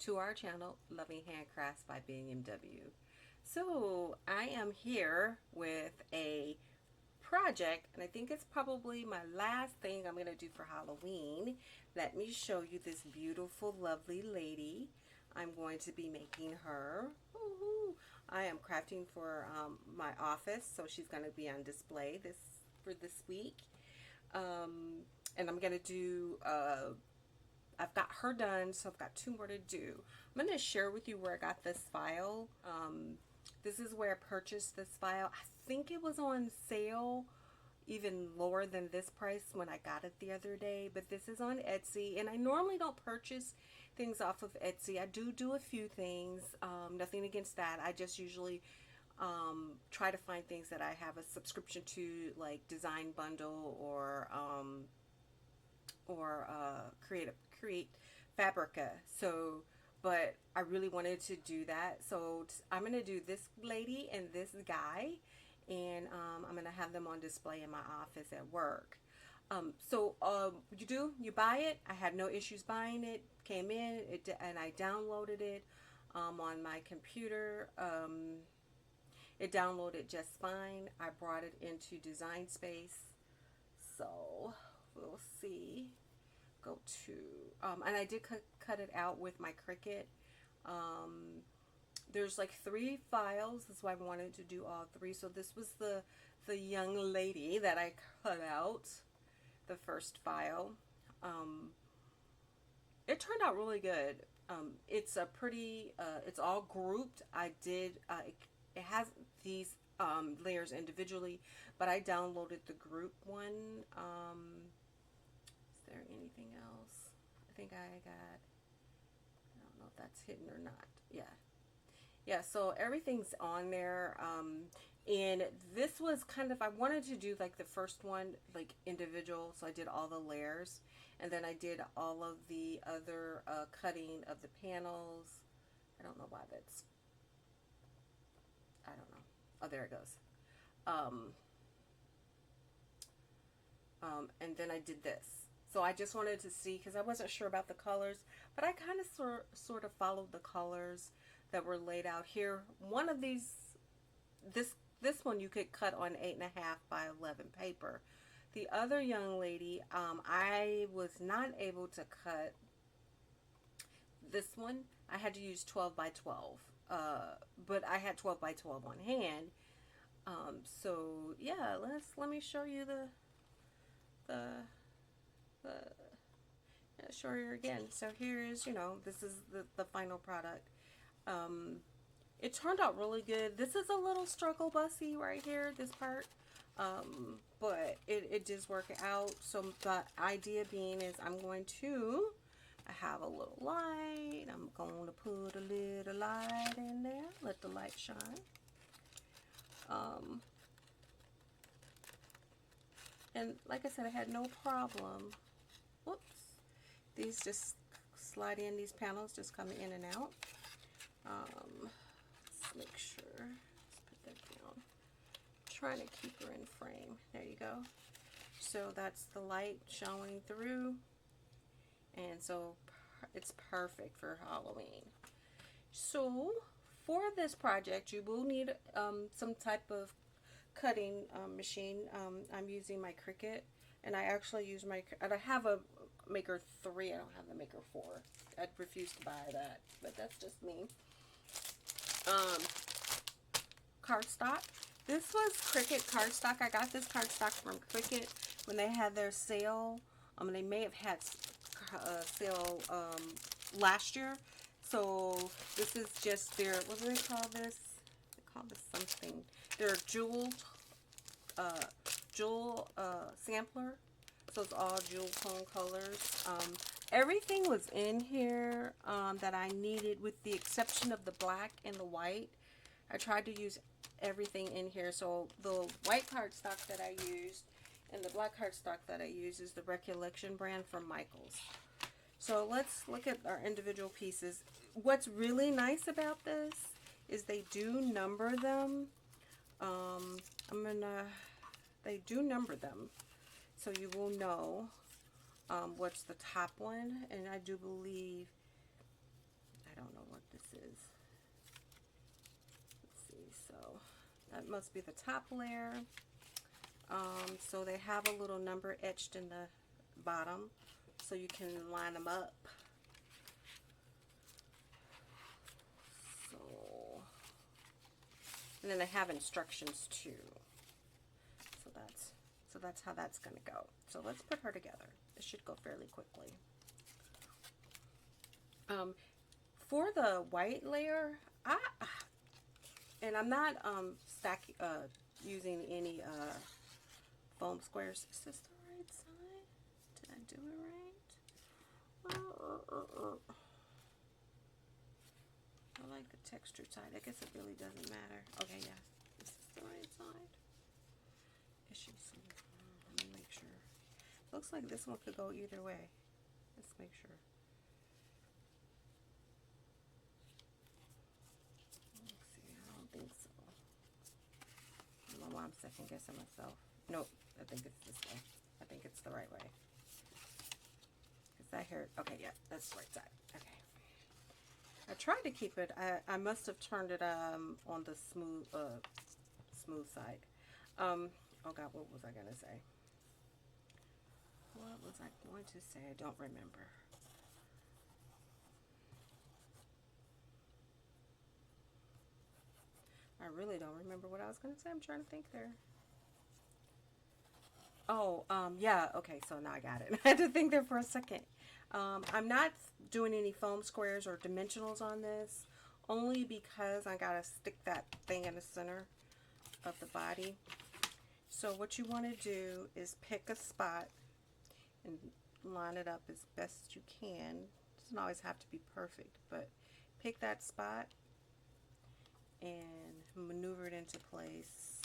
to our channel, Loving Handcrafts by BMW. So I am here with a project, and I think it's probably my last thing I'm going to do for Halloween. Let me show you this beautiful, lovely lady. I'm going to be making her. I am crafting for my office, so she's going to be on display for this week. And I'm going to do I've got her done, so I've got two more to do. I'm going to share with you where I got this file. This is where I purchased this file. I think it was on sale even lower than this price when I got it the other day, but this is on Etsy, and I normally don't purchase things off of Etsy. I do a few things, nothing against that. I just usually try to find things that I have a subscription to, like Design Bundle or Create Fabrica. So, but I really wanted to do that. So I'm going to do this lady and this guy, and I'm going to have them on display in my office at work. You buy it. I had no issues buying it. Came in, and I downloaded it on my computer. It downloaded just fine. I brought it into Design Space. So we'll see. Go to and I did cut it out with my Cricut. There's like 3 files. That's why I wanted to do all 3. So this was the young lady that I cut out, the first file. It turned out really good. It's a pretty it's all grouped. I did it has these layers individually, but I downloaded the group one. Is there anything else? I think I don't know if that's hidden or not. Yeah, so everything's on there. And this was kind of, I wanted to do like the first one like individual, so I did all the layers, and then I did all of the other cutting of the panels. I don't know why that's, I don't know. Oh, there it goes. And then I did this. So I just wanted to see, because I wasn't sure about the colors, but I kind of sort of followed the colors that were laid out here. One of these, this one you could cut on 8.5 by 11 paper. The other young lady, I was not able to cut this one. I had to use 12 by 12, but I had 12 by 12 on hand. So yeah, let me show you show you again. So here is, this is the final product. It turned out really good. This is a little struggle bussy right here, this part. But it does work out. So the idea being is I have a little light. I'm going to put a little light in there. Let the light shine. And like I said, I had no problem. Whoops. These just slide in, these panels just come in and out. Let's make sure. Let's put that down. I'm trying to keep her in frame. There you go. So that's the light showing through. And so it's perfect for Halloween. So for this project, you will need some type of cutting machine. I'm using my Cricut, and I actually use and I have a Maker 3. I don't have the Maker 4. I'd refuse to buy that, but that's just me. Cardstock. This was Cricut cardstock. I got this cardstock from Cricut when they had their sale. They may have had a sale last year. So this is just their, what do they call this? They call this something. Their jewel sampler. So it's all jewel tone colors. Everything was in here that I needed, with the exception of the black and the white. I tried to use everything in here. So the white cardstock that I used and the black cardstock that I use is the Recollection brand from Michaels. So let's look at our individual pieces. What's really nice about this is they do number them. They do number them, so you will know what's the top one. And I do believe, I is, let's see, so that must be the top layer. So they have a little number etched in the bottom so you can line them up. So, and then they have instructions too. So that's how that's going to go. So let's put her together. It should go fairly quickly. For the white layer, I'm not using any foam squares. Is this the right side? Did I do it right? I like the textured side. I guess it really doesn't matter. Okay, yeah. This is the right side. It should see. Let me make sure. Looks like this one could go either way. Let's make sure. Let's see. I don't think so. I don't know why I'm second guessing myself. Nope. I think it's this way. I think it's the right way. Is that here? Okay, yeah. That's the right side. Okay. I tried to keep it. I must have turned it on the smooth side. Oh God, what was I gonna say? What was I going to say? I don't remember. I really don't remember what I was gonna say. I'm trying to think there. Oh, yeah. Okay, so now I got it. I had to think there for a second. I'm not doing any foam squares or dimensionals on this, only because I gotta stick that thing in the center of the body. So what you want to do is pick a spot and line it up as best you can. It doesn't always have to be perfect, but pick that spot and maneuver it into place,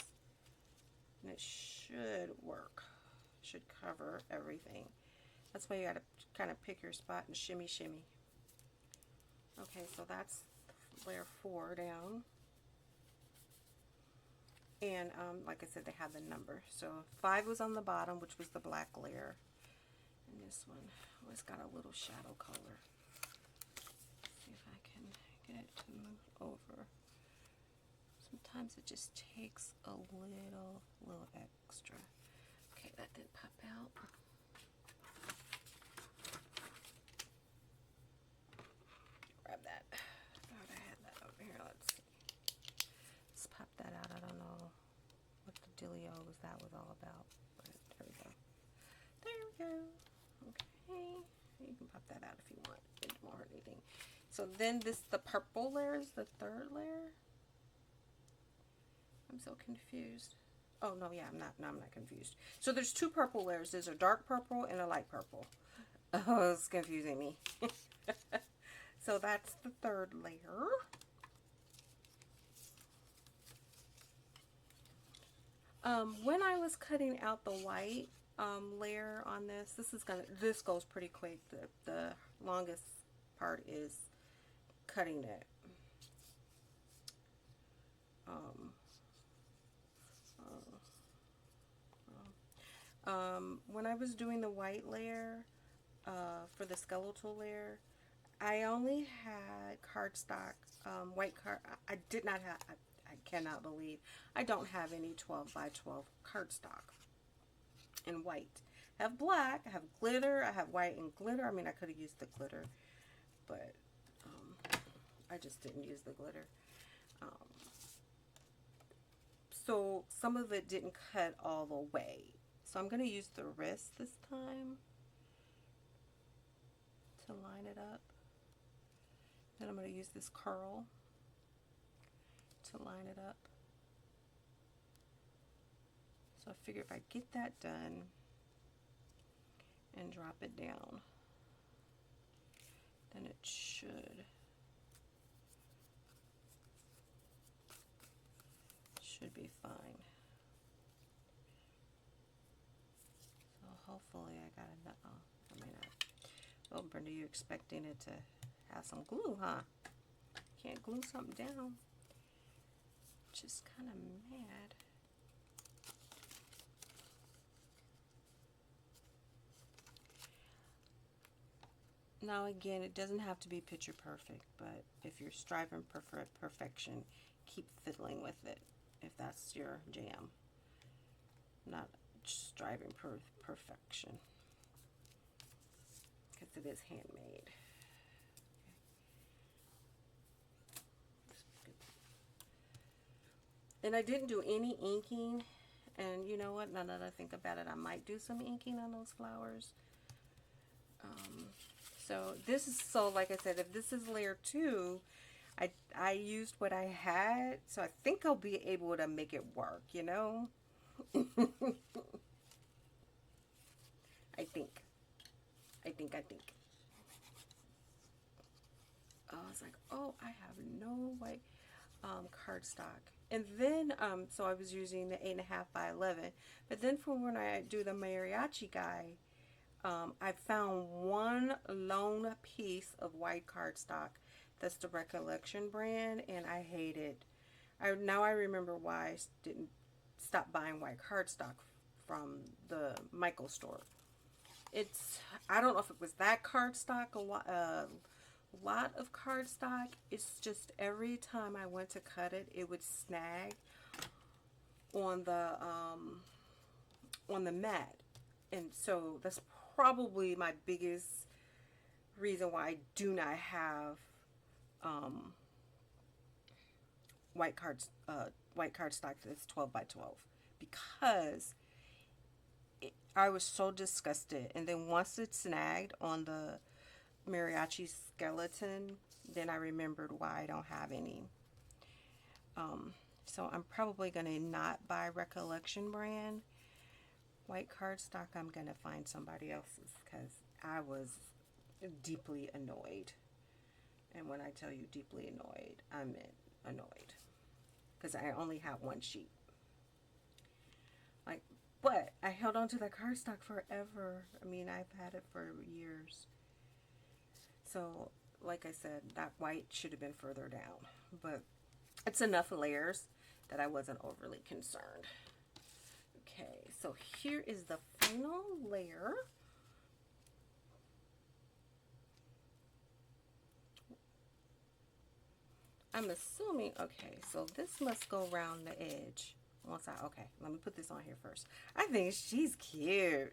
and it should work. It should cover everything. That's why you got to kind of pick your spot and shimmy shimmy. Okay, so that's layer 4 down. And like I said, they have the number. So 5 was on the bottom, which was the black layer. And this one was got a little shadow color. See if I can get it to move over. Sometimes it just takes a little extra. Okay, that didn't pop out. Grab that. Thought I had that over here. Let's see. Let's pop that out. I don't know what the dealio was all about. But there we go. There we go. Okay. You can pop that out if you want. It won't hurt anything. So then the purple layer is the third layer. I'm so confused. Oh no, yeah, I'm not confused. So there's 2 purple layers. There's a dark purple and a light purple. Oh, it's confusing me. So that's the third layer. When I was cutting out the white layer on this goes pretty quick. The longest part is cutting it. When I was doing the white layer for the skeletal layer, I only had cardstock, white card. I did not have. I cannot believe I don't have any 12 by 12 cardstock in white. I have black. I have glitter. I have white and glitter. I mean, I could have used the glitter, but I just didn't use the glitter. So some of it didn't cut all the way. So I'm going to use the wrist this time to line it up. Then I'm going to use this curl to line it up. So I figure if I get that done and drop it down, then it should be fine. So hopefully I got enough. Oh, I may not. Oh, Brenda, you expecting it to have some glue, huh? Can't glue something down. Just kind of mad. Now again, it doesn't have to be picture perfect, but if you're striving for perfection, keep fiddling with it if that's your jam. Not striving for perfection, because it is handmade. And I didn't do any inking, and you know what, now that I think about it, I might do some inking on those flowers. So this is, so like I said, if this is layer 2, I used what I had, so I think I'll be able to make it work, you know. I think. I was like, oh, I have no white cardstock. And then, so I was using the 8.5 by 11. But then for when I do the mariachi guy, I found one lone piece of white cardstock. That's the Recollection brand, and I hate it. Now I remember why I didn't stop buying white cardstock from the Michael store. I don't know if it was that cardstock, a lot of cardstock. It's just every time I went to cut it, it would snag on the mat, and so that's probably my biggest reason why I do not have white cardstock that's 12 by 12, because I was so disgusted. And then once it snagged on the mariachi skeleton, then I remembered why I don't have any. So I'm probably going to not buy Recollection brand white cardstock. I'm going to find somebody else's, because I was deeply annoyed. And when I tell you deeply annoyed, I meant annoyed, because I only had one sheet. Like, but I held on to that cardstock forever. I mean, I've had it for years. So, like I said, that white should have been further down. But it's enough layers that I wasn't overly concerned. Okay, so here is the final layer. I'm assuming, okay, so this must go around the edge. Okay, let me put this on here first. I think she's cute.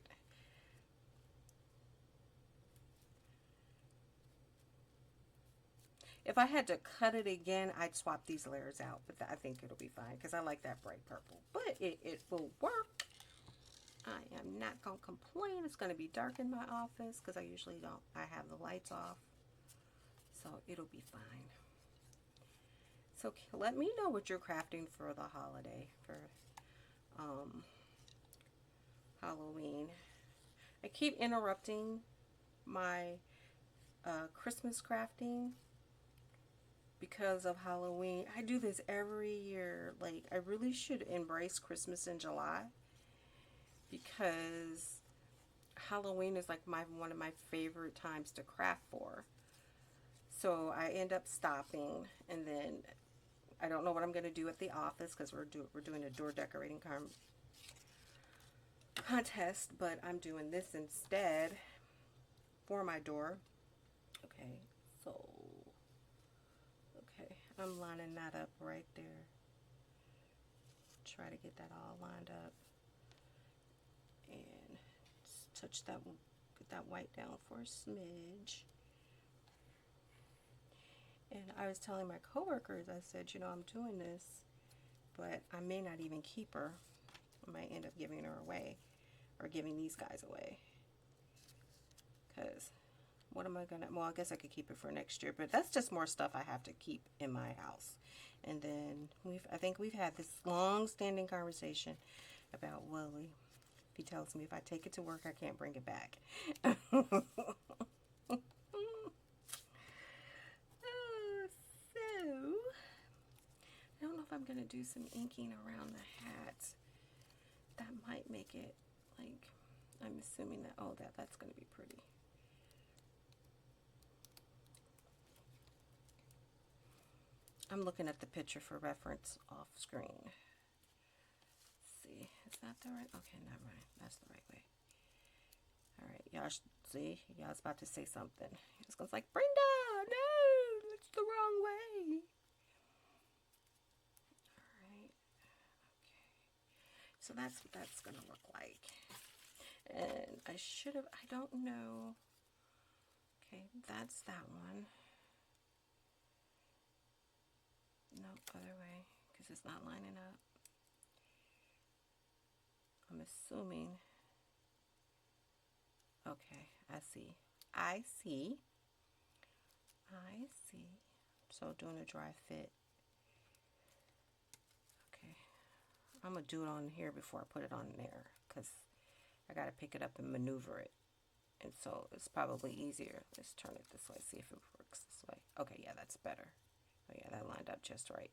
If I had to cut it again, I'd swap these layers out, but I think it'll be fine, because I like that bright purple. But it will work. I am not going to complain. It's going to be dark in my office, because I usually don't. I have the lights off, so it'll be fine. So let me know what you're crafting for the holiday, for Halloween. I keep interrupting my Christmas crafting because of Halloween. I do this every year. Like, I really should embrace Christmas in July, because Halloween is like one of my favorite times to craft for. So I end up stopping, and then I don't know what I'm going to do at the office, because we're doing a door decorating contest, but I'm doing this instead for my door. Okay, so I'm lining that up right there. Try to get that all lined up, and just touch that, get that white down for a smidge. And I was telling my coworkers, I said, you know, I'm doing this, but I may not even keep her. I might end up giving her away, or giving these guys away. Because what am I going to, well, I guess I could keep it for next year, but that's just more stuff I have to keep in my house. And then I think we've had this long-standing conversation about Willie. He tells me if I take it to work, I can't bring it back. I don't know if I'm going to do some inking around the hat. That might make it, like, I'm assuming that, oh, that's going to be pretty. I'm looking at the picture for reference off screen. Let's see, is that the right? Okay, never mind. That's the right way. All right, y'all see, y'all's about to say something. It's gonna like, Brenda, no, it's the wrong way. All right, okay. So that's what that's gonna look like. And I should have, I don't know. Okay, that's that one. No, other way, because it's not lining up. I'm assuming. Okay, I see. I see. So doing a dry fit. Okay, I'm gonna do it on here before I put it on there, because I gotta pick it up and maneuver it. And so it's probably easier. Let's turn it this way, see if it works this way. Okay, yeah, that's better. Oh yeah, that lined up just right.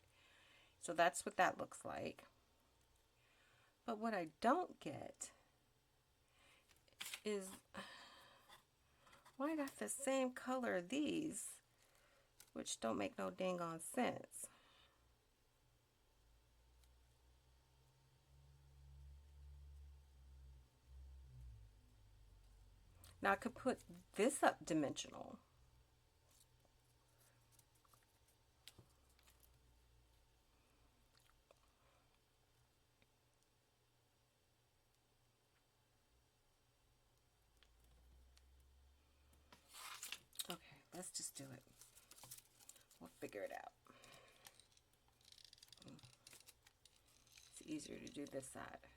So that's what that looks like. But what I don't get is why I got the same color of these, which don't make no dang on sense. Now I could put this up dimensional. Okay, let's just do it. We'll figure it out. It's easier to do this side.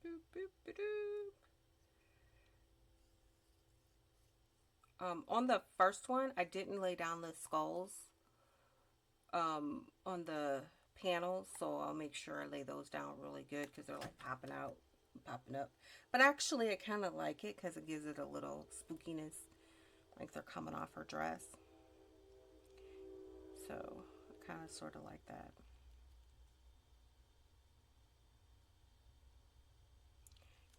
Boop, boop, boop, boop. On the first one, I didn't lay down the skulls on the panels, so I'll make sure I lay those down really good because they're like popping out, popping up. But actually, I kind of like it because it gives it a little spookiness, like they're coming off her dress. So I kind of sort of like that.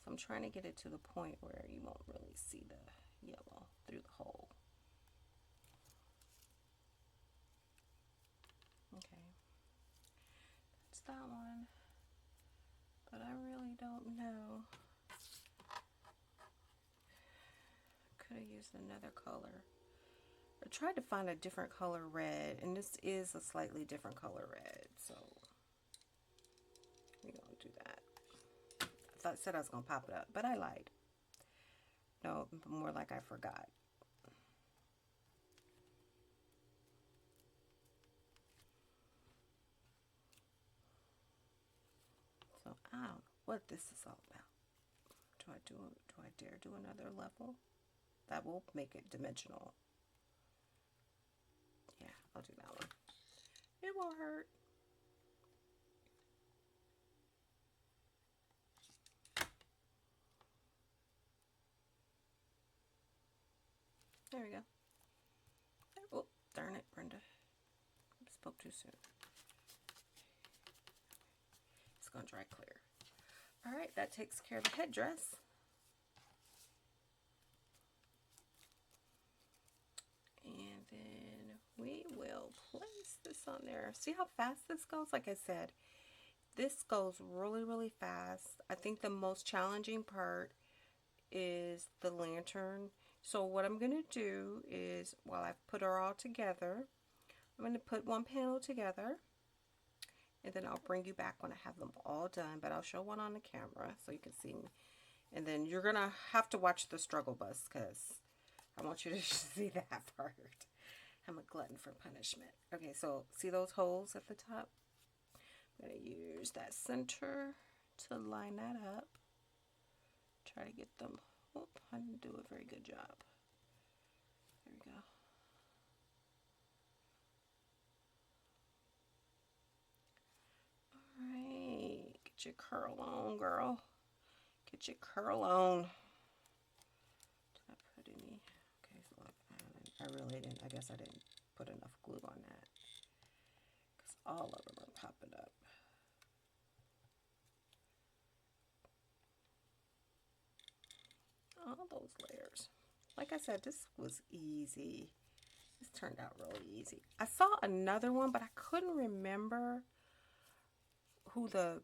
So I'm trying to get it to the point where you won't really see the yellow through the hole. Okay, that's that one. But I really don't know. Could have used another color. I tried to find a different color red, and this is a slightly different color red, so we're gonna do that. I said I was gonna pop it up, but I lied. No, more like I forgot. So I don't know what this is all about. Do I dare do another level? That will make it dimensional. Yeah, I'll do that one. It won't hurt. There we go. Oh, darn it, Brenda. I spoke too soon. It's going to dry clear. All right, that takes care of the headdress. And then we will place this on there. See how fast this goes? Like I said, this goes really, really fast. I think the most challenging part is the lantern. So what I'm going to do is, while I've put her all together, I'm going to put one panel together, and then I'll bring you back when I have them all done, but I'll show one on the camera so you can see me. And then you're going to have to watch the struggle bus because I want you to see that part. I'm a glutton for punishment. Okay, so see those holes at the top? I'm going to use that center to line that up. Try to get them. Oh, I didn't do a very good job. There we go. Alright, get your curl on, girl. Get your curl on. Did I put any? Okay, so I really didn't. I guess I didn't put enough glue on that because all of them are popping up. All those layers. Like I said, this was easy. This turned out really easy. I saw another one, but I couldn't remember who the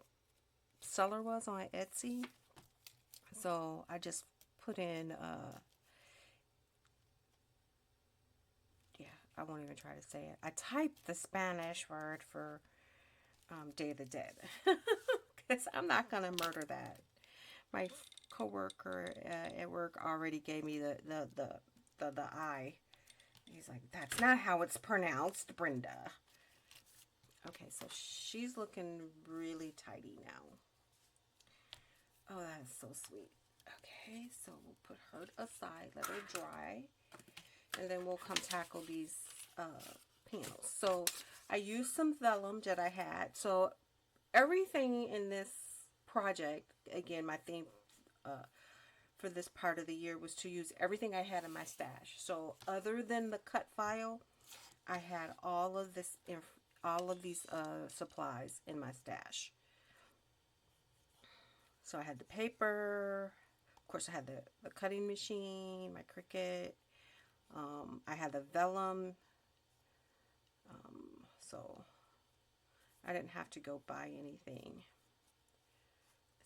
seller was on Etsy. So I just put in, yeah, I won't even try to say it. I typed the Spanish word for Day of the Dead. Because I'm not going to murder that. My coworker at work already gave me the eye. He's like, that's not how it's pronounced, Brenda. Okay, so she's looking really tidy now. Oh, that's so sweet. Okay, so we'll put her aside, let her dry, and then we'll come tackle these panels. So I used some vellum that I had. So everything in this project, again, my theme for this part of the year was to use everything I had in my stash. So other than the cut file, I had all of these supplies in my stash. So I had the paper, of course I had the cutting machine, my Cricut, I had the vellum, so I didn't have to go buy anything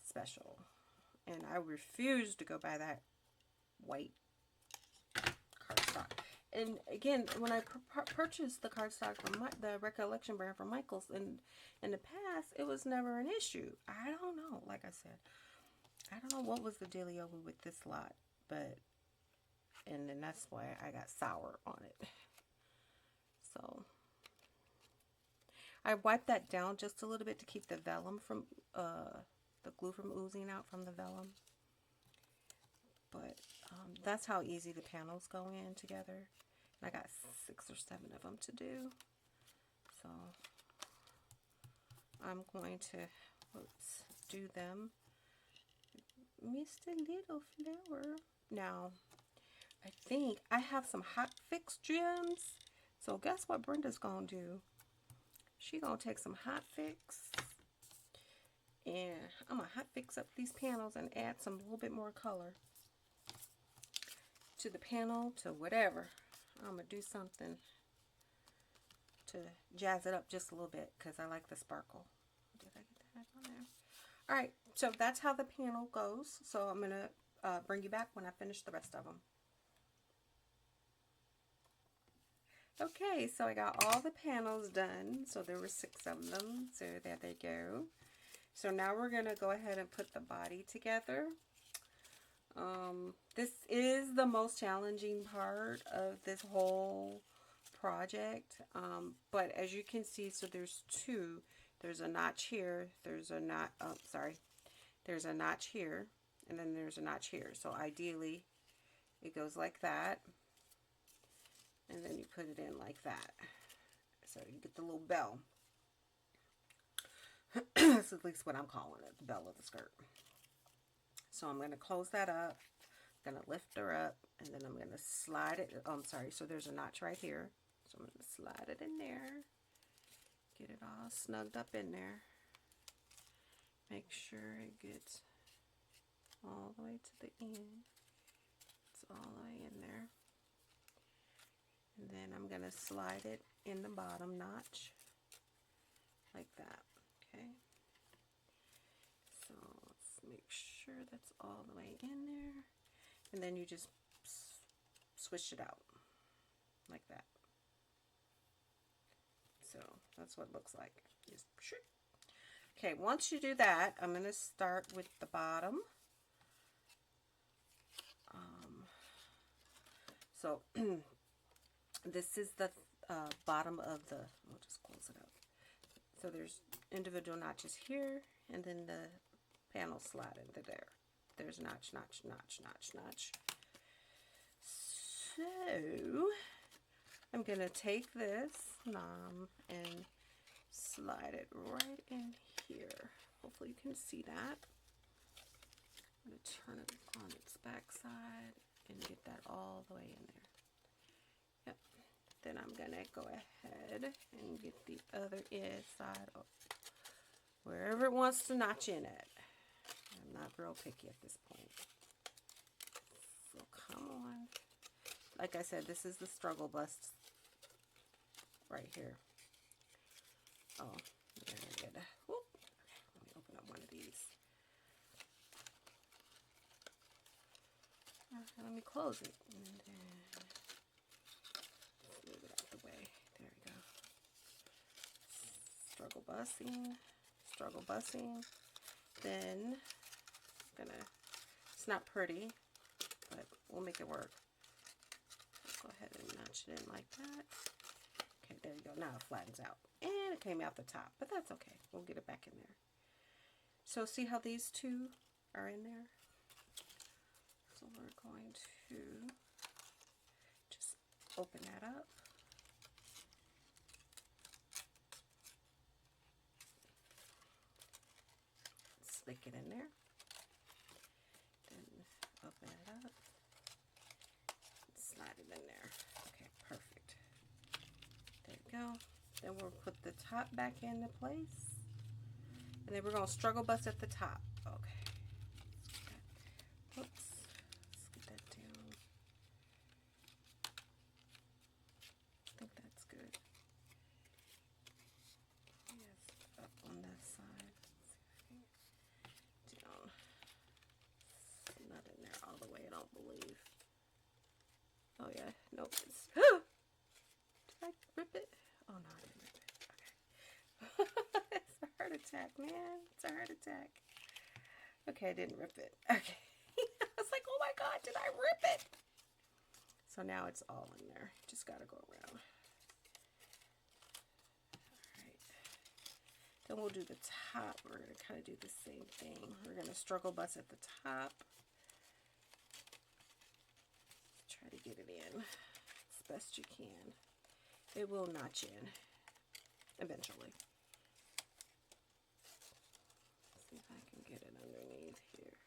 special. And I refused to go buy that white cardstock. And again, when I purchased the cardstock from the Recollection brand from Michaels in the past, it was never an issue. I don't know. Like I said, I don't know what was the dealio with this lot, but and then that's why I got sour on it. So I wiped that down just a little bit to keep the vellum from the glue from oozing out from the vellum. But that's how easy the panels go in together. And I got 6 or 7 of them to do. So I'm going to do them. Mr. Little Flower. Now, I think I have some hot fix gems. So guess what Brenda's going to do? She's going to take some hot fix. And I'm going to hot fix up these panels and add some little bit more color to the panel, to whatever. I'm going to do something to jazz it up just a little bit because I like the sparkle. Did I get that on there? Alright, so that's how the panel goes. So I'm going to bring you back when I finish the rest of them. Okay, so I got all the panels done. So there were 6 of them. So there they go. So now we're going to go ahead and put the body together. This is the most challenging part of this whole project. But as you can see, so there's 2. There's a notch here. There's a there's a notch here. And then there's a notch here. So ideally, it goes like that. And then you put it in like that. So you get the little bell. That's at least what I'm calling it, the bell of the skirt. So I'm going to close that up. I'm going to lift her up. And then I'm going to slide it. Oh, I'm sorry. So there's a notch right here. So I'm going to slide it in there. Get it all snugged up in there. Make sure it gets all the way to the end. It's all the way in there. And then I'm going to slide it in the bottom notch. Like that. Okay. So let's make sure that's all the way in there. And then you just swish it out. Like that. So that's what it looks like. Just shoot. Okay, once you do that, I'm going to start with the bottom. So this is the bottom of the, we'll just close it up. So there's individual notches here, and then the panel slide into there. There's notch, notch, notch, notch, notch. So I'm going to take this and slide it right in here. Hopefully you can see that. I'm going to turn it on its back side and get that all the way in there. Yep. Then I'm going to go ahead and get the other side up wherever it wants to notch in at. I'm not real picky at this point. So come on. Like I said, this is the struggle bust right here. Oh, very good. Whoop. Okay, let me open up one of these. let me close it. And then move it out the way. There we go. Struggle bussing, struggle bussing. Then it's not pretty, but we'll make it work. Let's go ahead and notch it in like that. Okay, there you go. Now it flattens out. And it came out the top, but that's okay. We'll get it back in there. So see how these two are in there? So we're going to just open that up. Stick it in there. Then open it up. Slide it in there. Okay, perfect. There you go. Then we'll put the top back into place. And then we're going to struggle bust at the top. Okay. Oops. Let's get that down. I think that's good. Yes, up on that side. Down. It's not in there all the way, I don't believe. Oh yeah, nope. It's did I rip it? Oh no, I didn't rip it. Okay. It's a heart attack, man. It's a heart attack. Okay, I didn't rip it. Okay. I was like, oh my god, did I rip it? So now it's all in there. Just gotta go around. Alright. Then we'll do the top. We're gonna kind of do the same thing. We're gonna struggle bust at the top. Try to get it in as best you can. It will notch in eventually. Let's see if I can get it underneath here.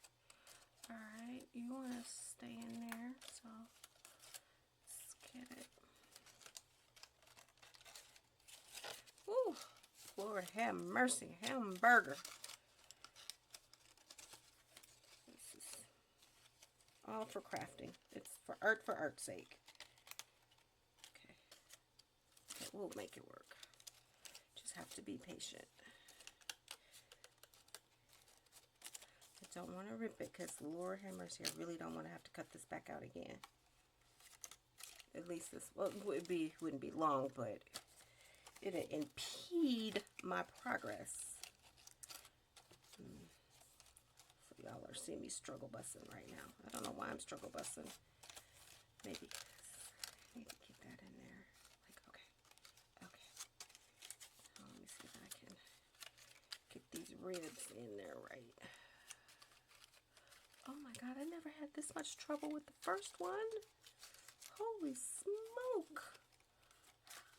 Alright, you want to stay in there, so let's get it. Ooh, Lord have mercy, hamburger. This is all for crafting. It's for art's sake. Okay. Okay, we'll make it work. Just have to be patient. I don't want to rip it because, Lord have mercy, I really don't want to have to cut this back out again. At least this, well, it wouldn't be long, but it'd impede my progress. So y'all are seeing me struggle busting right now. I don't know why I'm struggle busting. Maybe I need to get that in there. Like, okay. Okay. So let me see if I can get these ribs in there right. Oh my god, I never had this much trouble with the first one. Holy smoke.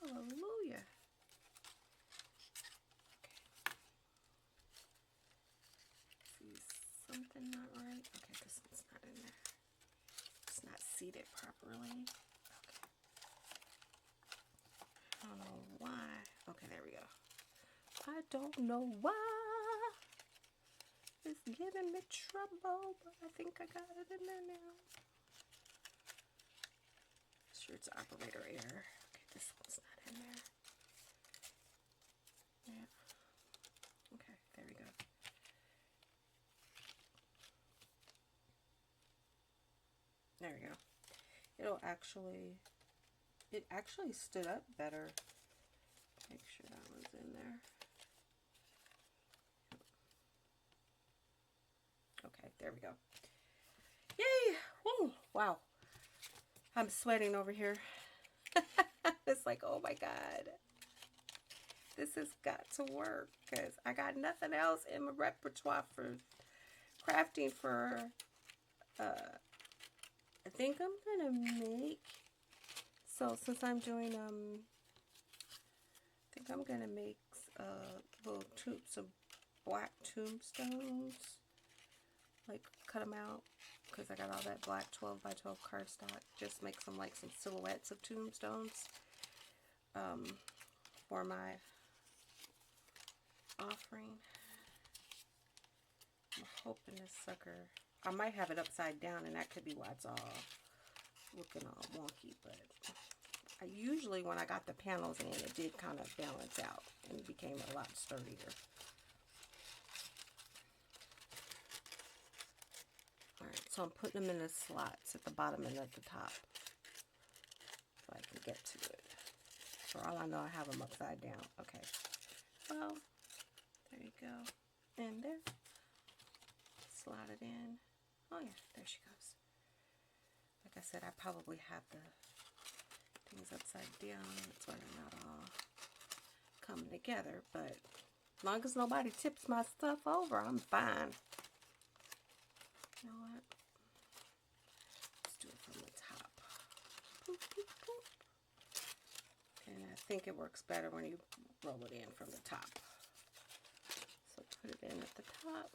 Hallelujah. Okay. See, something not right? Okay, this one's not in there. It's not seated properly. Okay. I don't know why. Okay, there we go. I don't know why. It's giving me trouble, but I think I got it in there now. Sure, it's operator error. Okay, this one's not in there. Yeah. Okay, there we go. There we go. It actually stood up better. Make sure that one's in there. Okay, there we go. Yay! Woo! Wow. I'm sweating over here. It's like, oh my god. This has got to work because I got nothing else in my repertoire for crafting for, I think I'm going to make, so since I'm doing, I think I'm going to make little some black tombstones. Like, cut them out because I got all that black 12 by 12 cardstock. Just make some, like, some silhouettes of tombstones for my offering. I'm hoping this sucker, I might have it upside down, and that could be why it's all looking all wonky, but I usually, when I got the panels in, it did kind of balance out and became a lot sturdier. Alright, So I'm putting them in the slots at the bottom and at the top so I can get to it. For all I know, I have them upside down. Okay. Well, there you go. In there. Slide it in. Oh yeah, there she goes. Like I said, I probably have the things upside down. That's why they're not all coming together. But as long as nobody tips my stuff over, I'm fine. You know what? Let's do it from the top. Boop, boop, boop. And I think it works better when you roll it in from the top. So put it in at the top.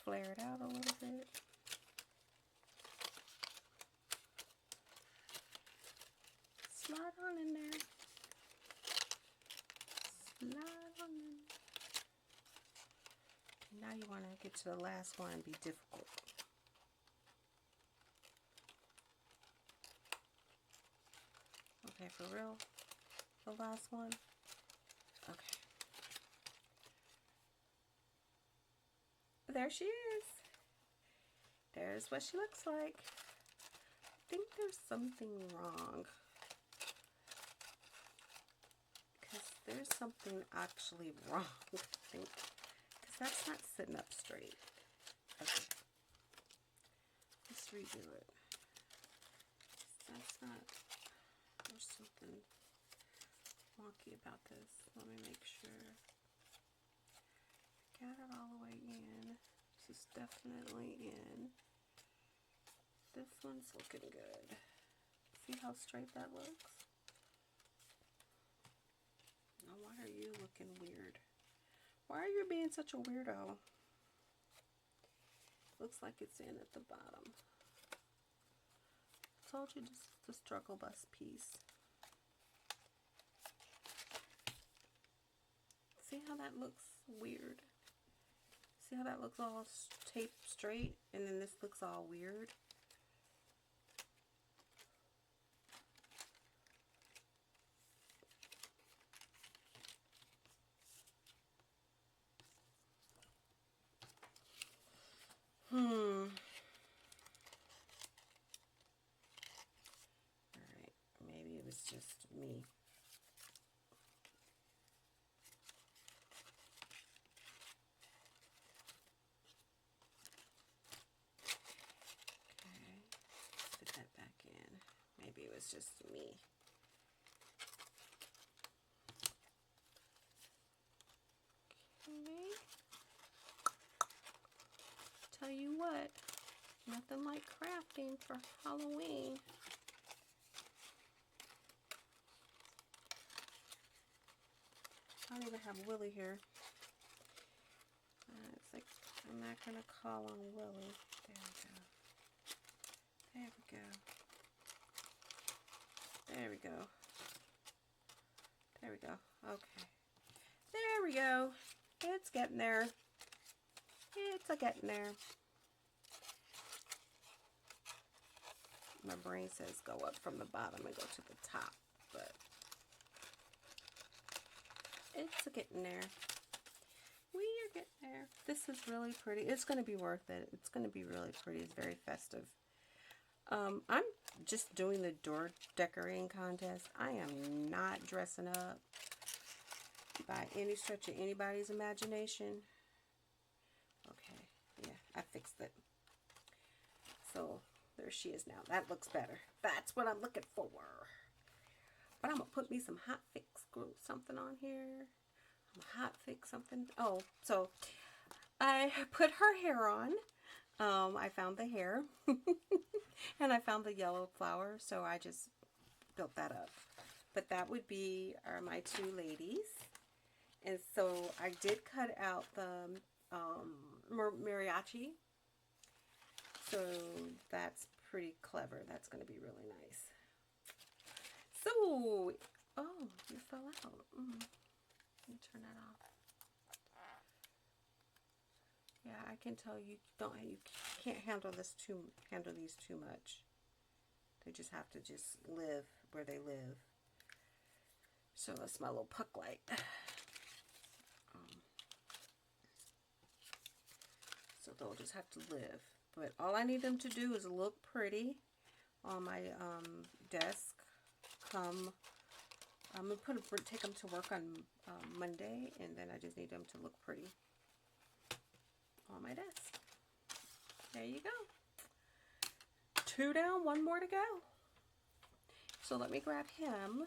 Flare it out a little bit. Slide on in there. Slide on in. Now you want to get to the last one and be difficult. Okay, for real? The last one? Okay. There she is. There's what she looks like. I think there's something wrong. Because there's something actually wrong, I think. Because that's not sitting up straight. Okay. Let's redo it. That's not... There's something wonky about this. Let me make sure. Got it all the way in. This is definitely in. This one's looking good. See how straight that looks? Now why are you looking weird? Why are you being such a weirdo? Looks like it's in at the bottom. Told you this is the struggle bus piece. See how that looks weird? See how that looks all taped straight and then this looks all weird? Alright, maybe it was just me. Maybe it was just me. Okay. Tell you what, nothing like crafting for Halloween. I don't even have Willie here. It's like, I'm not going to call on Willie. There we go. There we go. There we go. There we go. Okay. There we go. It's getting there. It's a getting there. My brain says go up from the bottom and go to the top, but it's a getting there. We are getting there. This is really pretty. It's going to be worth it. It's going to be really pretty. It's very festive. I'm just doing the door decorating contest. I am not dressing up by any stretch of anybody's imagination. Okay, yeah, I fixed it. So there she is now. That looks better. That's what I'm looking for. But I'm gonna put me some hot fix something on here. I'm gonna hot fix something. Oh, so I put her hair on. I found the hair and I found the yellow flower, so I just built that up. But that would be my two ladies. And so I did cut out the mariachi. So that's pretty clever. That's going to be really nice. So, oh, you fell out. Let me turn that off. Yeah, I can tell you can't handle these too much. They just have to just live where they live. So that's my little puck light. they'll just have to live. But all I need them to do is look pretty on my desk. I'm gonna take them to work on Monday, and then I just need them to look pretty on my desk. There you go. 2 down, 1 more to go. So let me grab him.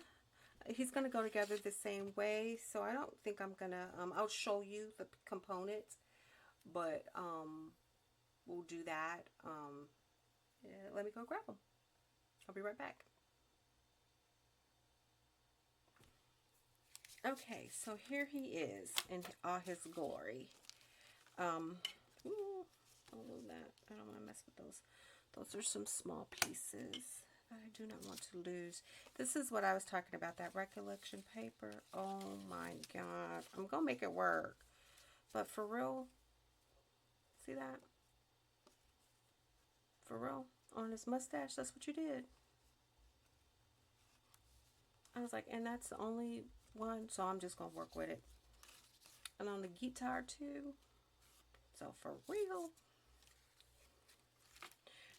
He's gonna go together the same way, so I don't think I'm gonna. I'll show you the components, but we'll do that. Yeah, let me go grab him. I'll be right back. Okay, so here he is in all his glory. Ooh, don't move that. I don't want to mess with those. Those are some small pieces that I do not want to lose. This is what I was talking about, that recollection paper. Oh my God. I'm going to make it work. But for real, see that? For real? On his mustache, that's what you did. I was like, and that's the only one, so I'm just going to work with it. And on the guitar too. So for real,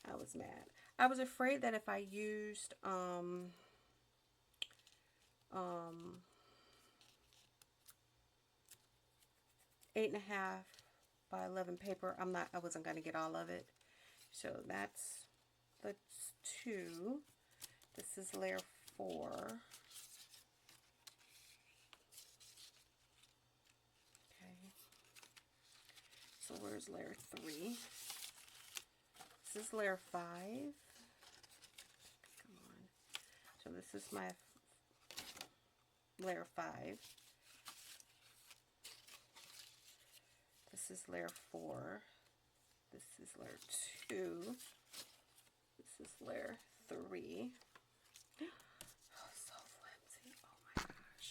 I was mad. I was afraid that if I used 8.5 by 11 paper, I wasn't going to get all of it. So that's 2. This is layer 4. Okay. So where's layer 3? This is layer 5. Come on. So this is my layer 5. This is layer 4. This is layer 2. This is layer 3. Oh, so flimsy. Oh my gosh.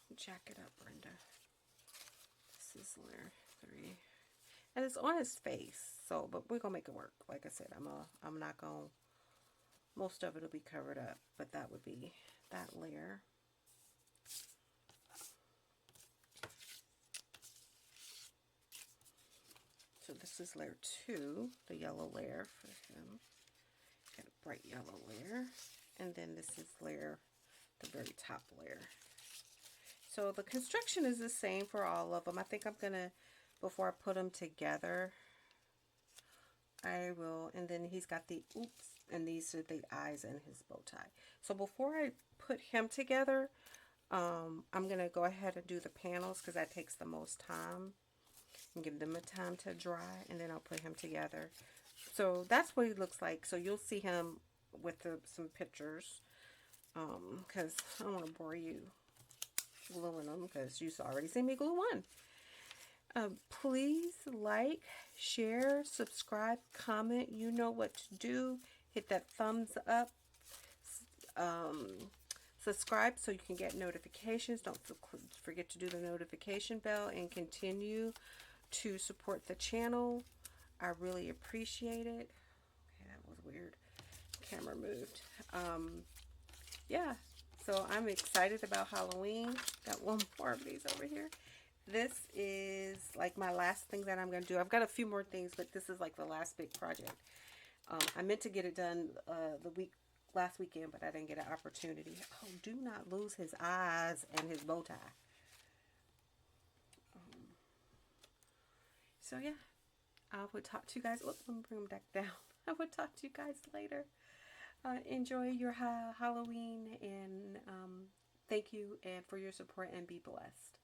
Don't jack it up, Brenda. This is layer 3. And it's on his face. So, but we're going to make it work. Like I said, I'm not going to, most of it will be covered up. But that would be that layer. So this is layer 2, the yellow layer for him. Got a bright yellow layer. And then this is layer, the very top layer. So the construction is the same for all of them. I think I'm going to, before I put them together, I will, and then he's got the, oops, and these are the eyes and his bow tie. So before I put him together, I'm going to go ahead and do the panels because that takes the most time. And give them a time to dry, and then I'll put him together. So that's what he looks like. So you'll see him with some pictures, because I don't want to bore you gluing them, because you've already seen me glue one. Please like, share, subscribe, comment. You know what to do. Hit that thumbs up. Subscribe so you can get notifications. Don't forget to do the notification bell and continue to support the channel. I really appreciate it. Okay, that was weird. Camera moved. Yeah, so I'm excited about Halloween. Got one more of these over here. This is like my last thing that I'm going to do. I've got a few more things, but this is like the last big project. I meant to get it done last weekend, but I didn't get an opportunity. Oh, do not lose his eyes and his bow tie. So yeah, I will talk to you guys. Oops, let me bring them back down. I will talk to you guys later. Enjoy your Halloween, and thank you and for your support, and be blessed.